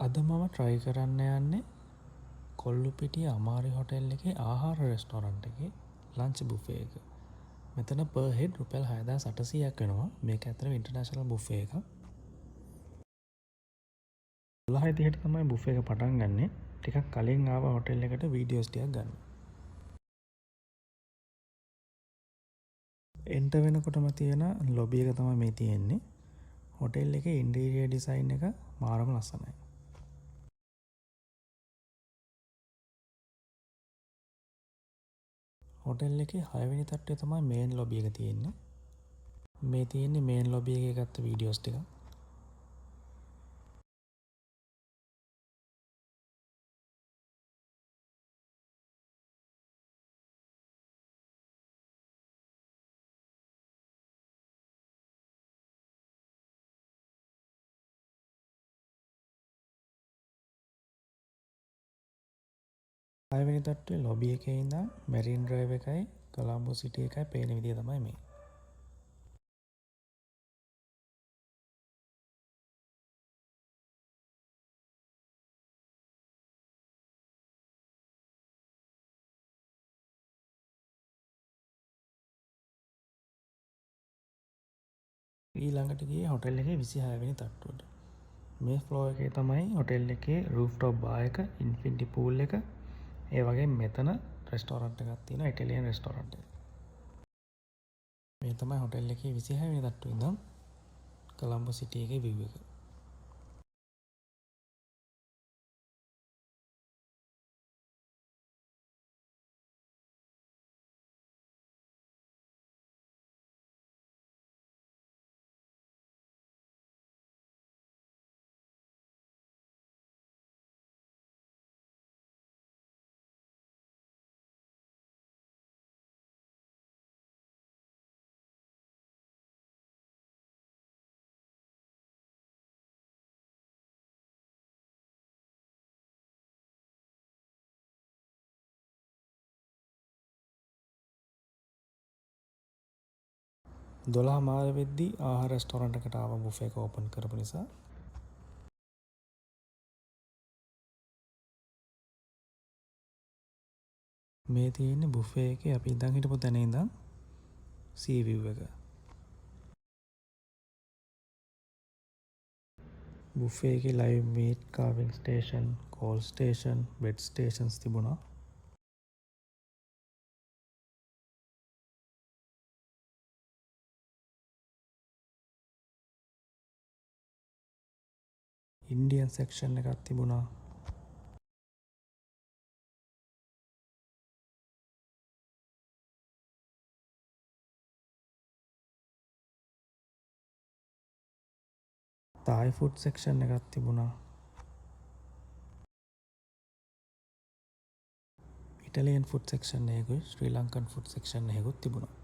අද මම try කරන්න යන්නේ කොල්ලුපිටිය අමාරි හොටෙල් එකේ ආහාර රෙස්ටෝරන්ට් එකේ ලන්ච් බුෆේ එක. මෙතන per head රුපියල් 6800ක් වෙනවා. මේක ඇත්තටම ඉන්ටර්නැෂනල් බුෆේ එකක්. 12:30ට තමයි බුෆේ එක පටන් ගන්නෙ. ටිකක් කලින් ආව හොටෙල් එකට වීඩියෝස් ටිකක් ගන්න. එන්ටර් වෙනකොටම තියෙන ලොබි එක තමයි මේ තියෙන්නේ. හොටෙල් එකේ ඉන්ටීරියර් ඩිසයින් එක මාරම ලස්සනයි. හොටෙල් එකේ 6 වෙනි තට්ටුවේ තමයි මේන් ලොබි එක තියෙන්නේ. මේ තියෙන්නේ මේන් ලොබි එකේ ගත්ත වීඩියෝස් ටික. හයවෙනි තට්ටුවේ ලොබි එකේ ඉඳන් මැරින් ඩ්‍රයිව් එකයි කොලම්බෝ සිටි එකයි පේන විදිය තමයි මේ. ඊළඟට ගියේ හොටෙල් එකේ 26 වෙනි තට්ටුවට. මේ ෆ්ලෝර් එකේ තමයි හොටෙල් එකේ රූෆ්ටොප් බාර් එක, ඉන්ෆිනිටි පූල් එක, ඒ වගේම මෙතන රෙස්ටෝරන්ට් එකක් තියෙනවා, ඉටාලියන් රෙස්ටෝරන්ට් එක. මේ තමයි හොටෙල් එකේ 26 වෙනි තට්ටුවේ ඉඳන් කොලම්බෝ සිටි එකේ view එක. දොළහ මාර වෙද්දී ආහාර රෙස්ටෝරන්ට් එකට ආව බුෆේ එක ඕපන් කරපු නිසා මේ තියෙන්නේ බුෆේ එකේ අපි ඉඳන් හිටපු තැන ඉඳන් sea view එක. බුෆේ එකේ live meat carving station, coal station, bed stations තිබුණා. ඉන්දියන් සෙක්ෂන් එකක් තිබුණා. තායි ෆුඩ් සෙක්ෂන් එකක් තිබුණා. ඉටලියන් ෆුඩ් සෙක්ෂන් එකකුයි ශ්‍රී ලංකන් ෆුඩ් සෙක්ෂන් එකකුත් තිබුණා.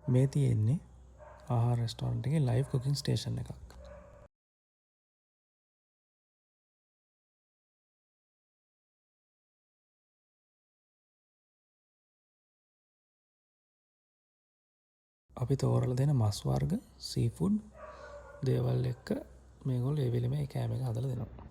මේ තියෙන්නේ ආහාර රෙස්ටෝරන්ට් එකේ ලයිව් කුකින් ස්ටේෂන් එකක්. අපි තෝරලා දෙන මස් වර්ග, සී ෆුඩ් දේවල් එක්ක මේගොල්ලෝ ඒ වෙලෙම ඒ කෑම එක හදලා දෙනවා.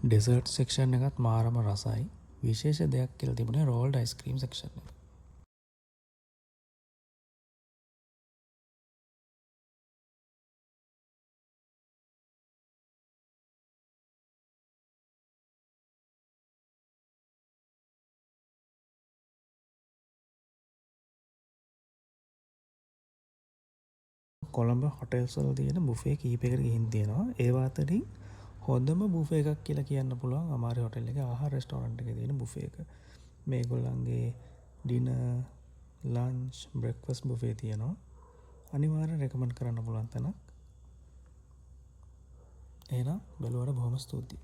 ඩෙසර්ට් සෙක්ෂන් එකත් මාරම රසයි. විශේෂ දෙයක් කියලා තිබුණේ රෝල්ඩ් අයිස්ක්‍රීම් සෙක්ෂන් එක. කොළඹ හොටෙල්ස් වල තියෙන බුෆේ කීපයකට ගිහින් තියෙනවා. ඒවා අතරින් හොඳම බුෆේ එකක් කියලා කියන්න පුළුවන් අමාරි හොටෙල් එකේ ආහාර රෙස්ටෝරන්ට් එකේ තියෙන බුෆේ එක. මේගොල්ලන්ගේ ඩිනර්, ලන්ච්, බ්‍රෙක්ෆාස්ට් බුෆේ තියෙනවා. අනිවාර්යෙන් රෙකමන්ඩ් කරන්න පුළුවන් තැනක්. එහෙනම් බැලුවට බොහොම ස්තුතියි.